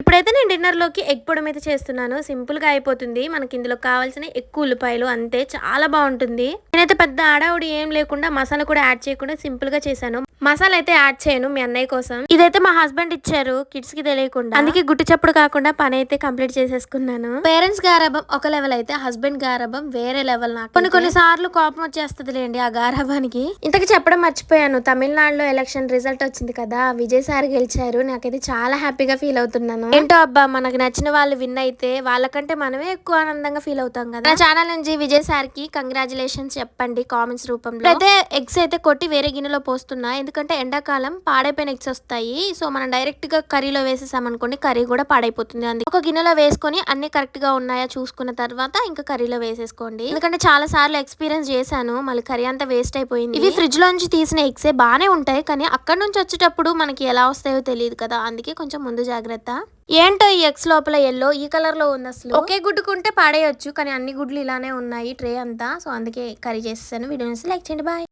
ఇప్పుడైతే నేను డిన్నర్‌లోకి ఎగ్ పొడమైతే చేస్తున్నాను. సింపుల్‌గా అయిపోతుంది. మనకి ఇందులో కావాల్సిన ఎక్కువ ఉల్లిపాయలు అంతే. చాలా బావుంటుంది. నేనైతే పెద్ద హడావుడి ఏం లేకుండా మసాలా కూడా యాడ్ చేయకుండా సింపుల్‌గా చేశాను. మసాలా అయితే యాడ్ చేయను మీ అన్నయ్య కోసం. ఇదైతే మా హస్బెండ్ ఇచ్చారు కిడ్స్‌కి తెలియకుండా. అందుకే గుట్టు చప్పుడు కాకుండా పని అయితే కంప్లీట్ చేసేసుకున్నాను. పేరెంట్స్ గారాబం ఒక లెవెల్ అయితే హస్బెండ్ గారాబం వేరే లెవెల్ నాకు. కొన్ని సార్లు కోపం వచ్చేస్తదిలేండి ఆ గారాబానికి. ఇంతకు చెప్పడం మర్చిపోయాను. తమిళనాడులో ఎలక్షన్ రిజల్ట్ వచ్చింది కదా! విజయ్ సార్ గెలిచారు. నాకైతే చాలా హ్యాపీగా ఫీల్ అవుతున్నాను. ఏంటో అబ్బా మనకు నచ్చిన వాళ్ళు విన్ అయితే వాళ్ళకంటే మనమే ఎక్కువ ఆనందంగా ఫీల్ అవుతాం కదా. నా ఛానల్ నుంచి విజయ్ సార్ కి కంగ్రాచులేషన్స్ చెప్పండి కామెంట్స్ రూపంలో. అయితే ఎగ్స్ అయితే కొట్టి వేరే గిన్నెలో పోస్తున్నా. ఎందుకంటే ఎండాకాలం పాడైపోయిన ఎగ్స్ వస్తాయి. సో మనం డైరెక్ట్ గా కర్రీలో వేసేసామనుకోండి కర్రీ కూడా పాడైపోతుంది. అందుకే ఒక గిన్నెలో వేసుకొని అన్ని కరెక్ట్ గా ఉన్నాయా చూసుకున్న తర్వాత ఇంకా కర్రీలో వేసేసుకోండి. ఎందుకంటే చాలా సార్లు ఎక్స్పీరియన్స్ చేశాను. మళ్ళీ కర్రీ అంతా వేస్ట్ అయిపోయింది. ఇవి ఫ్రిడ్జ్ లోంచి తీసిన ఎగ్సే బానే ఉంటాయి. కానీ అక్కడ నుంచి వచ్చేటప్పుడు మనకి ఎలా వస్తాయో తెలియదు కదా. అందుకే కొంచెం ముందు జాగ్రత్త. ఏంటో ఈ ఎగ్స్ లోపల ఎల్లో ఈ కలర్ లో ఉంది అసలు. ఒకే గుడ్డుకుంటే పాడేయొచ్చు కానీ అన్ని గుడ్లు ఇలానే ఉన్నాయి ట్రే అంతా. సో అందుకే కర్రీ చేసేసాను. వీడియోని లైక్ చేయండి. బాయ్.